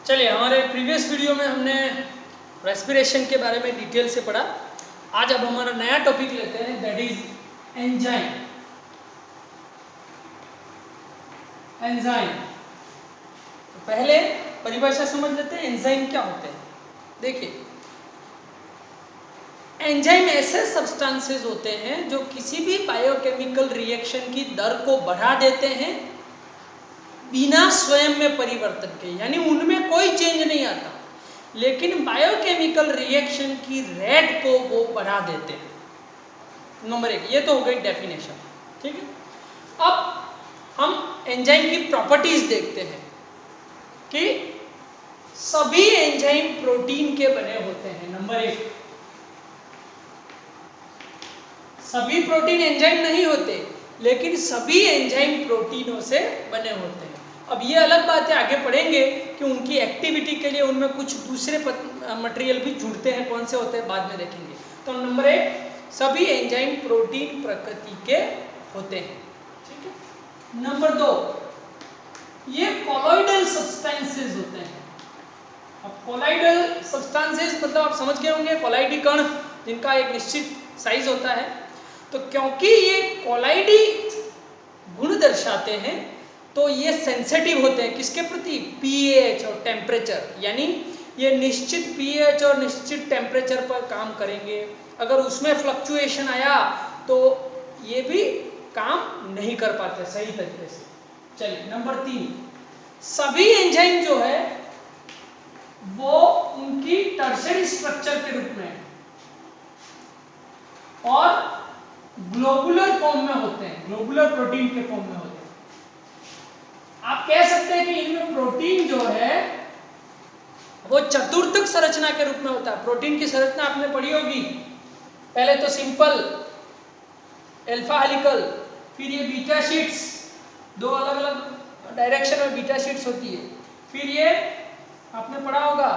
चलिए, हमारे previous video में हमने रेस्पिरेशन के बारे में डिटेल से पढ़ा। आज अब हमारा नया टॉपिक लेते हैं, दैट इज एंजाइम। एंजाइम तो पहले परिभाषा समझ लेते हैं, एंजाइम क्या होते हैं। देखिए, एंजाइम ऐसे सब्सटेंसेस होते हैं जो किसी भी बायोकेमिकल रिएक्शन की दर को बढ़ा देते हैं बिना स्वयं में परिवर्तन के, यानी उनमें कोई चेंज नहीं आता, लेकिन बायोकेमिकल रिएक्शन की रेट को वो बढ़ा देते हैं। नंबर एक, ये तो हो गई डेफिनेशन। ठीक है, अब हम एंजाइम की प्रॉपर्टीज देखते हैं कि सभी एंजाइम प्रोटीन के बने होते हैं। नंबर एक, सभी प्रोटीन एंजाइम नहीं होते, लेकिन सभी एंजाइम प्रोटीनों से बने होते हैं। अब ये अलग बात है, आगे पढ़ेंगे कि उनकी एक्टिविटी के लिए उनमें कुछ दूसरे मटेरियल भी जुड़ते हैं, कौन से होते हैं बाद में देखेंगे। तो नंबर एक, सभी एंजाइम प्रोटीन प्रकृति के होते हैं। ठीक है। नंबर दो, ये कोलॉइडल सब्सटेंसेस होते हैं। अब कोलॉइडल सब्सटेंसेस मतलब आप समझ गए होंगे, कोलॉइडी कण जिनका एक निश्चित साइज होता है। तो क्योंकि ये कोलॉइडी गुण दर्शाते हैं, तो ये सेंसिटिव होते हैं किसके प्रति? पीएच और टेम्परेचर, यानी ये निश्चित पीएच और निश्चित टेम्परेचर पर काम करेंगे। अगर उसमें फ्लक्चुएशन आया तो ये भी काम नहीं कर पाते सही तरीके से। चलिए, नंबर तीन, सभी एंजाइम जो है वो उनकी टर्शियरी स्ट्रक्चर के रूप में और ग्लोबुलर फॉर्म में होते हैं, ग्लोबुलर प्रोटीन के फॉर्म में होते हैं। आप कह सकते हैं कि इनमें प्रोटीन जो है वो चतुर्थक संरचना के रूप में होता है। प्रोटीन की संरचना आपने पढ़ी होगी, पहले तो सिंपल अल्फा हेलिकल, फिर ये बीटा शीट्स, दो अलग अलग डायरेक्शन में बीटा शीट्स होती है, फिर ये आपने पढ़ा होगा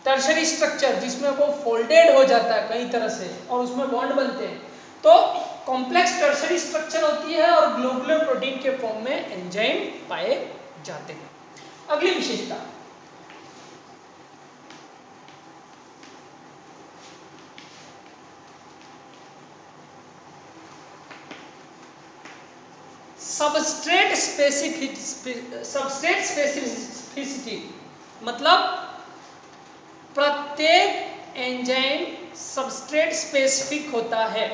टर्शियरी स्ट्रक्चर जिसमें वो फोल्डेड हो जाता है कई तरह से और उसमें बॉन्ड बनते हैं। तो कॉम्प्लेक्स टर्शियरी स्ट्रक्चर होती है और ग्लोबुलर प्रोटीन के फॉर्म में एंजाइम पाए जाते हैं। अगली विशेषता, सबस्ट्रेट स्पेसिफिसिटी, मतलब प्रत्येक एंजाइम सबस्ट्रेट स्पेसिफिक होता है,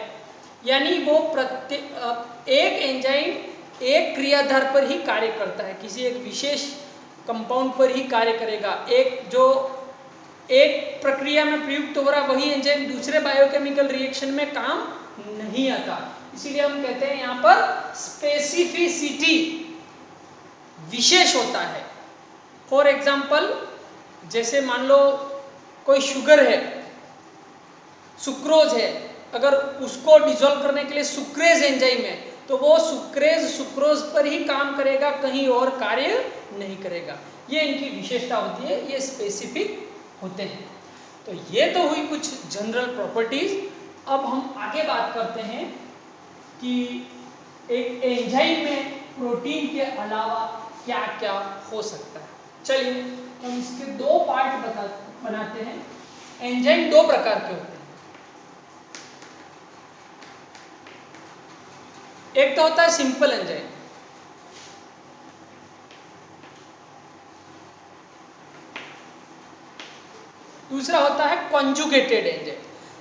यानी वो प्रत्येक एक एंजाइम एक क्रियाधार पर ही कार्य करता है, किसी एक विशेष कंपाउंड पर ही कार्य करेगा। एक जो एक प्रक्रिया में प्रयुक्त हो रहा वही एंजाइम दूसरे बायोकेमिकल रिएक्शन में काम नहीं आता, इसीलिए हम कहते हैं यहाँ पर स्पेसिफिसिटी विशेष होता है। फॉर एग्जाम्पल, जैसे मान लो कोई शुगर है, सुक्रोज है, अगर उसको डिसॉल्व करने के लिए सुक्रेज एंजाइम है तो वो सुक्रेज सुक्रोज पर ही काम करेगा, कहीं और कार्य नहीं करेगा। ये इनकी विशेषता होती है, ये स्पेसिफिक होते हैं। तो ये तो हुई कुछ जनरल प्रॉपर्टीज। अब हम आगे बात करते हैं कि एक एंजाइम में प्रोटीन के अलावा क्या क्या हो सकता है। चलिए, हम इसके दो पार्ट बनाते हैं। एंजाइम दो प्रकार के होते हैं, एक तो होता है सिंपल एंजाइम, दूसरा होता है कॉन्जुगेटेड एंजाइम।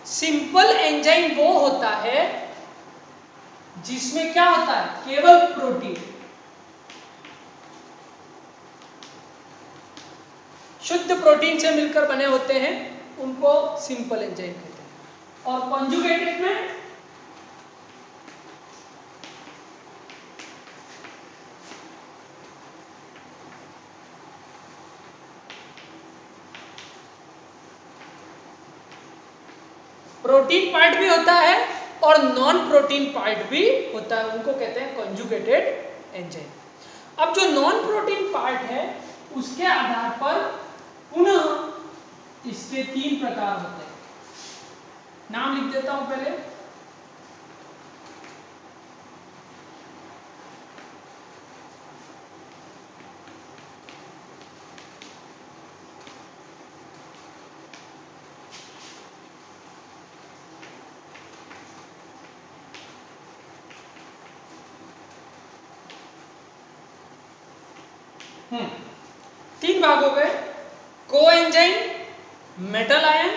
सिंपल एंजाइम वो होता है जिसमें क्या होता है, केवल प्रोटीन, शुद्ध प्रोटीन से मिलकर बने होते हैं, उनको सिंपल एंजाइम कहते हैं। और कॉन्जुगेटेड में प्रोटीन पार्ट भी होता है और नॉन प्रोटीन पार्ट भी होता है, उनको कहते हैं कॉन्जुगेटेड एंजाइम। अब जो नॉन प्रोटीन पार्ट है उसके आधार पर पुनः इसके तीन प्रकार होते हैं। नाम लिख देता हूं पहले। तीन भाग हो गए, कोएंजाइम, मेटल आयन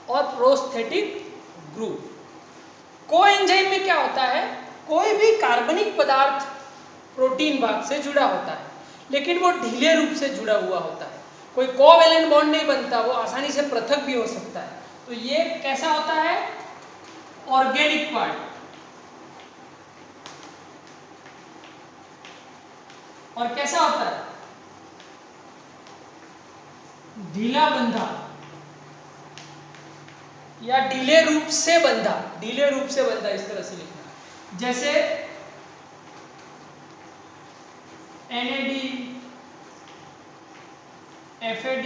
और प्रोस्थेटिक ग्रुप। कोएंजाइम में क्या होता है, कोई भी कार्बनिक पदार्थ प्रोटीन भाग से जुड़ा होता है, लेकिन वो ढीले रूप से जुड़ा हुआ होता है, कोई कोवेलेंट बॉन्ड नहीं बनता, वो आसानी से पृथक भी हो सकता है। तो ये कैसा होता है, ऑर्गेनिक पार्ट। और कैसा होता है, ढीला बंधा या ढीले रूप से बंधा, ढीले रूप से बंधा इस तरह से लिखना, जैसे NAD, FAD,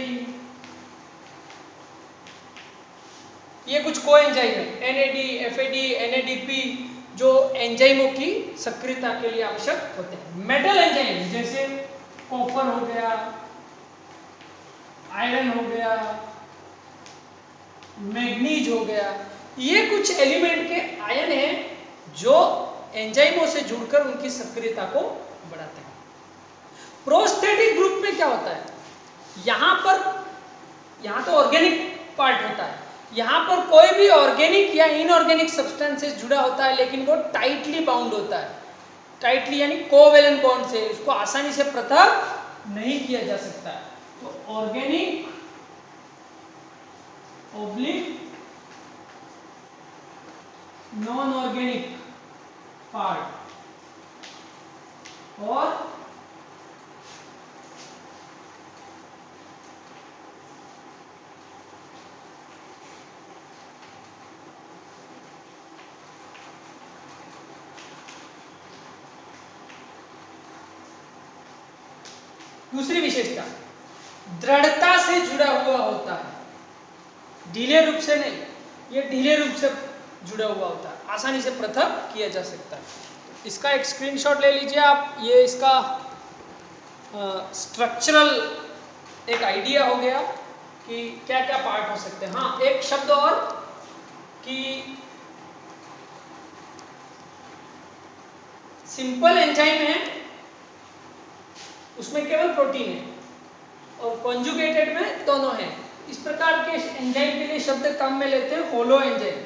ये कुछ कोएंजाइम है, NAD, FAD, NADP, जो एंजाइमों की सक्रियता के लिए आवश्यक होते हैं। मेटल एंजाइम जैसे कॉपर हो गया, आयरन हो गया, मैग्नीज हो गया, ये कुछ एलिमेंट के आयन हैं जो एंजाइमों से जुड़कर उनकी सक्रियता को बढ़ाते हैं। प्रोस्थेटिक ग्रुप में क्या होता है, यहां तो ऑर्गेनिक पार्ट होता है, यहां पर कोई भी ऑर्गेनिक या इनऑर्गेनिक सब्सटेंसेस जुड़ा होता है, लेकिन वो टाइटली बाउंड होता है, टाइटली यानी कोवेलेंट बॉन्ड से, उसको आसानी से पृथक नहीं किया जा सकता है। तो organic oblique non organic part और दूसरी विशेषता, दृढ़ता से जुड़ा हुआ होता है, ढीले रूप से नहीं, ये ढीले रूप से जुड़ा हुआ होता है, आसानी से पृथक किया जा सकता है। इसका एक स्क्रीनशॉट ले लीजिए आप, ये इसका स्ट्रक्चरल एक आइडिया हो गया कि क्या क्या पार्ट हो सकते हैं। हाँ, एक शब्द और कि सिंपल एंजाइम है उसमें केवल प्रोटीन है, और कॉन्जुगेटेड में दोनों हैं। इस प्रकार के एंजाइम के लिए शब्द काम में लेते हैं होलो एंजाइम।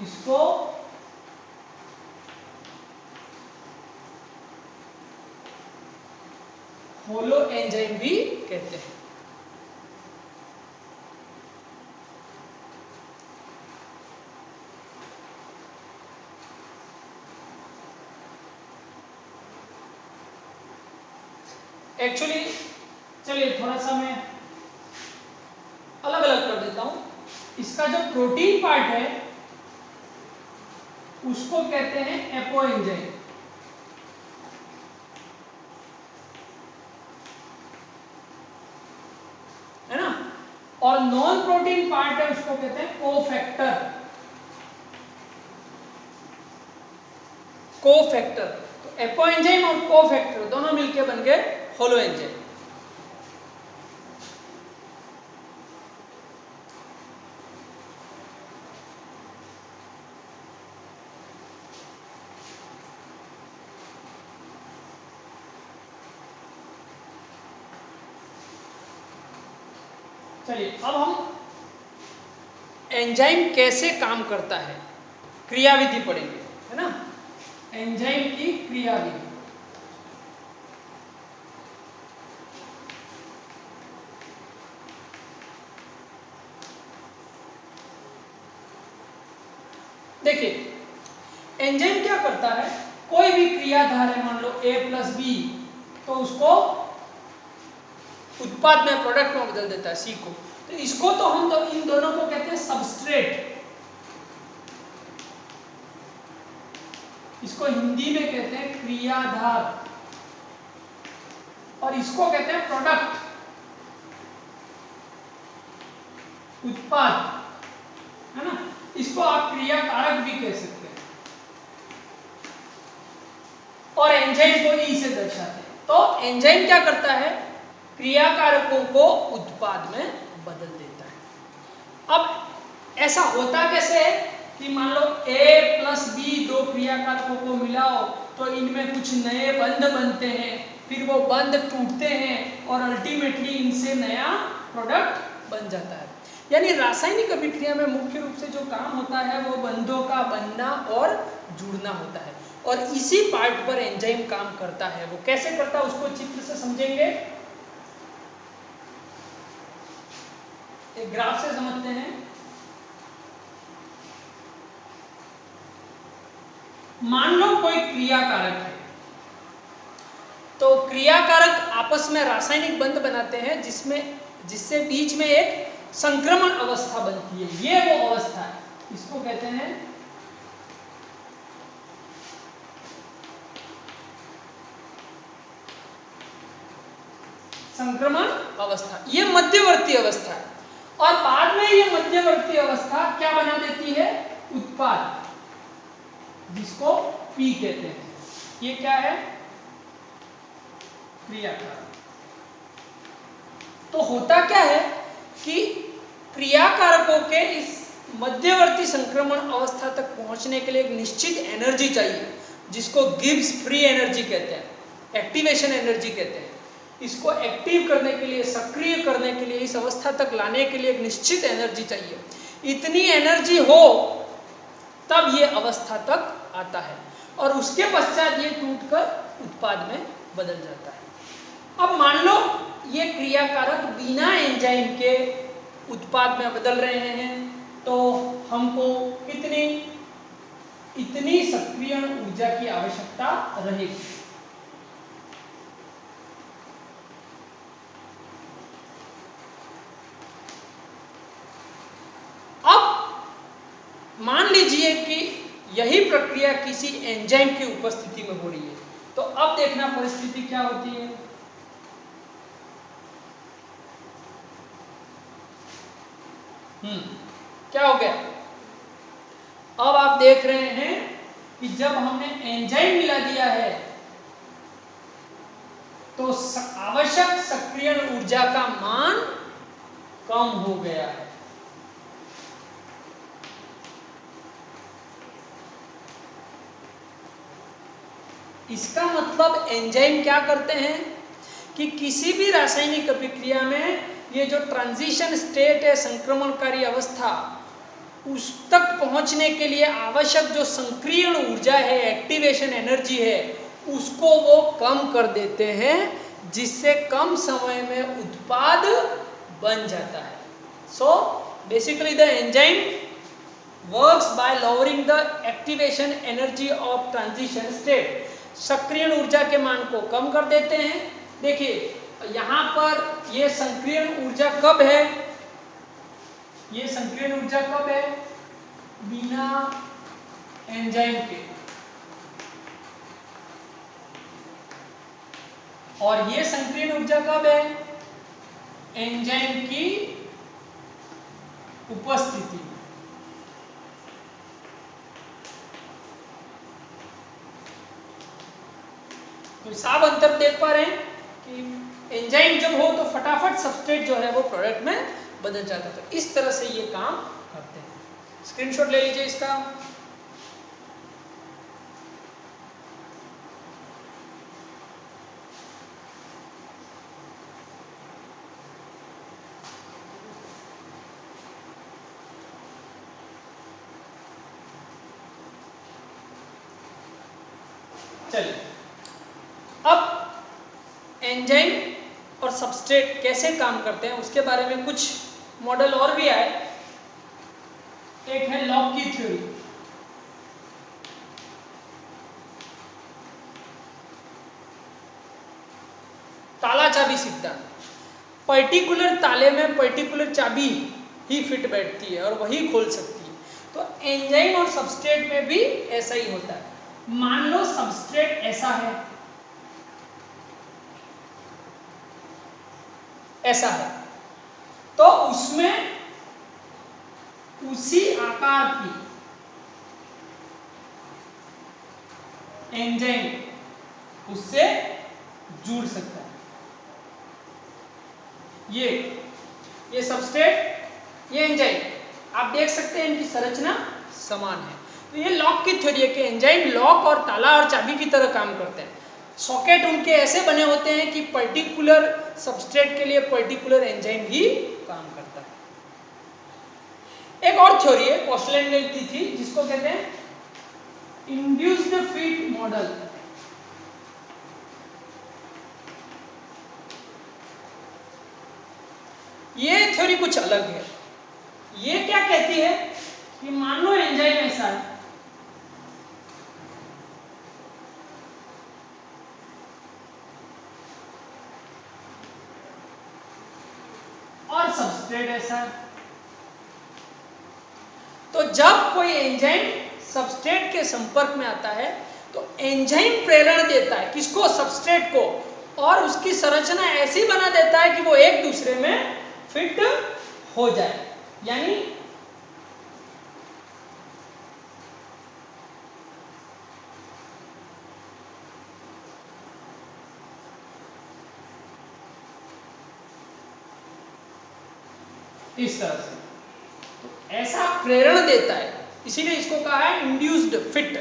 इसको होलो एंजाइम भी कहते हैं। एक्चुअली चलिए थोड़ा सा मैं अलग अलग कर देता हूं। इसका जो प्रोटीन पार्ट है उसको कहते हैं एपो एंजाइम, है ना, और नॉन प्रोटीन पार्ट है उसको कहते हैं कोफैक्टर। कोफैक्टर, तो एपो एंजाइम और कोफैक्टर दोनों मिलकर बन गए होलो एंजाइम। चलिए अब हम एंजाइम कैसे काम करता है, क्रियाविधि पढ़ेंगे, है ना, एंजाइम की क्रियाविधि। देखिए एंजाइम क्या करता है, कोई भी क्रियाधार है, मान लो A+B, तो उसको उत्पाद में, प्रोडक्ट में बदल देता है, C को। तो इसको तो हम इन दोनों को कहते हैं सबस्ट्रेट, इसको हिंदी में कहते हैं क्रियाधार, और इसको कहते हैं प्रोडक्ट, उत्पाद, है ना। इसको आप क्रिया कारक भी कह सकते हैं, और एंजाइम को ई से दर्शाते हैं। तो एंजाइम क्या करता है, क्रिया कारकों को उत्पाद में बदल देता है। अब ऐसा होता कैसे है कि मान लो A प्लस B दो क्रियाकारकों को मिलाओ तो इनमें कुछ नए बंध बनते हैं, फिर वो बंध टूटते हैं और अल्टीमेटली इनसे नया प्रोडक्ट बन जाता है। यानी रासायनिक अभिक्रिया में मुख्य रूप से जो काम होता है वो बंधों का बनना और जुड़ना होता है, और इसी पार्ट पर एंजाइम काम करता है। वो कैसे करता है उसको चित्र से समझेंगे, एक ग्राफ से समझते हैं। मान लो कोई क्रियाकारक है, तो क्रियाकारक आपस में रासायनिक बंध बनाते हैं जिससे बीच में एक संक्रमण अवस्था बनती है। ये वो अवस्था है, इसको कहते हैं संक्रमण अवस्था। ये मध्यवर्ती अवस्था है, और बाद में ये मध्यवर्ती अवस्था क्या बना देती है, उत्पाद, जिसको P कहते हैं। ये क्या है, क्रियाकारक। तो होता क्या है कि क्रियाकारकों के इस मध्यवर्ती संक्रमण अवस्था तक पहुंचने के लिए एक निश्चित एनर्जी चाहिए, जिसको गिब्स फ्री एनर्जी कहते हैं, एक्टिवेशन एनर्जी कहते हैं। इसको एक्टिव करने के लिए, सक्रिय करने के लिए, इस अवस्था तक लाने के लिए एक निश्चित एनर्जी चाहिए। इतनी एनर्जी हो तब ये अवस्था तक आता है, और उसके पश्चात ये टूटकर उत्पाद में बदल जाता है। अब मान लो ये क्रियाकारक बिना एंजाइम के उत्पाद में बदल रहे हैं, तो हमको इतनी सक्रियण ऊर्जा की आवश्यकता रहेगी। अब मान लीजिए कि यही प्रक्रिया किसी एंजाइम की उपस्थिति में हो रही है, तो अब देखना परिस्थिति क्या होती है। क्या हो गया, अब आप देख रहे हैं कि जब हमने एंजाइम मिला दिया है तो आवश्यक सक्रियण ऊर्जा का मान कम हो गया है। इसका मतलब एंजाइम क्या करते हैं कि किसी भी रासायनिक अभिक्रिया में ये जो ट्रांजिशन स्टेट है, संक्रमणकारी अवस्था, उस तक पहुंचने के लिए आवश्यक जो संक्रियण ऊर्जा है, एक्टिवेशन एनर्जी है, उसको वो कम कर देते हैं, जिससे कम समय में उत्पाद बन जाता है। So basically the enzyme works by lowering the activation energy of transition state. सक्रियण ऊर्जा के मान को कम कर देते हैं। देखिए यहाँ पर ये संक्रियण ऊर्जा कब है, ये संक्रियण ऊर्जा कब है, बिना एंजाइम के, और ये संक्रियण ऊर्जा कब है, एंजाइम की उपस्थिति में। तो साफ अंतर देख पा रहे हैं कि एंजाइम जब हो तो फटाफट सबस्ट्रेट जो है वो प्रोडक्ट में बदल जाता है। तो इस तरह से ये काम करते हैं। स्क्रीनशॉट ले लीजिए इसका। चलिए, अब एंजाइम और सबस्ट्रेट कैसे काम करते हैं उसके बारे में कुछ मॉडल और भी आए। एक है लॉक की थ्योरी। ताला चाबी सिद्धांत। पर्टिकुलर ताले में पर्टिकुलर चाबी ही फिट बैठती है और वही खोल सकती है। तो एंजाइम और सबस्ट्रेट में भी ऐसा ही होता है। मान लो सबस्ट्रेट ऐसा है, ऐसा है, तो उसमें उसी आकार की एंजाइम उससे जुड़ सकता है। ये सबस्ट्रेट, ये एंजाइम, आप देख सकते हैं इनकी संरचना समान है। तो ये लॉक की थ्योरी है कि एंजाइम लॉक और ताला और चाबी की तरह काम करते हैं। सॉकेट उनके ऐसे बने होते हैं कि पर्टिकुलर सबस्ट्रेट के लिए पर्टिकुलर एंजाइम ही काम करता है। एक और थ्योरी है पोस्टलैंड ने दी थी जिसको कहते हैं इंड्यूस्ड फिट मॉडल। ये थ्योरी कुछ अलग है। ये क्या कहती है कि मान लो एंजाइम ऐसा है, और सबस्ट्रेट ऐसा है, तो जब कोई एंजाइम सबस्ट्रेट के संपर्क में आता है तो एंजाइम प्रेरण देता है किसको, सबस्ट्रेट को, और उसकी संरचना ऐसी बना देता है कि वो एक दूसरे में फिट हो जाए। यानी इस तरह से तो ऐसा प्रेरण देता है, इसीलिए इसको कहा है इंड्यूस्ड फिट।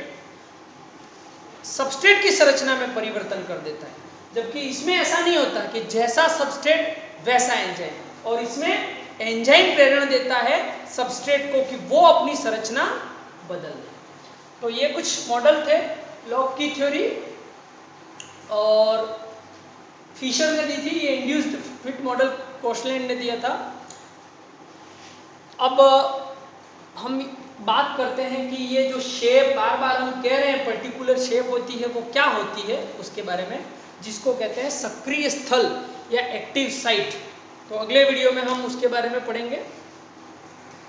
सबस्ट्रेट की संरचना में परिवर्तन कर देता है, जबकि इसमें ऐसा नहीं होता कि जैसा सबस्ट्रेट वैसा एंजाइम, और इसमें एंजाइम प्रेरण देता है सबस्ट्रेट को कि वो अपनी संरचना बदल दे। तो ये कुछ मॉडल थे लॉक की थ्योरी, और फिशर ने दी थी। ये इंड्यूस्ड फिट मॉडल पोस्टलैंड ने दिया था। अब हम बात करते हैं कि ये जो शेप बार बार हम कह रहे हैं पर्टिकुलर शेप होती है, वो क्या होती है उसके बारे में, जिसको कहते हैं सक्रिय स्थल या एक्टिव साइट। तो अगले वीडियो में हम उसके बारे में पढ़ेंगे।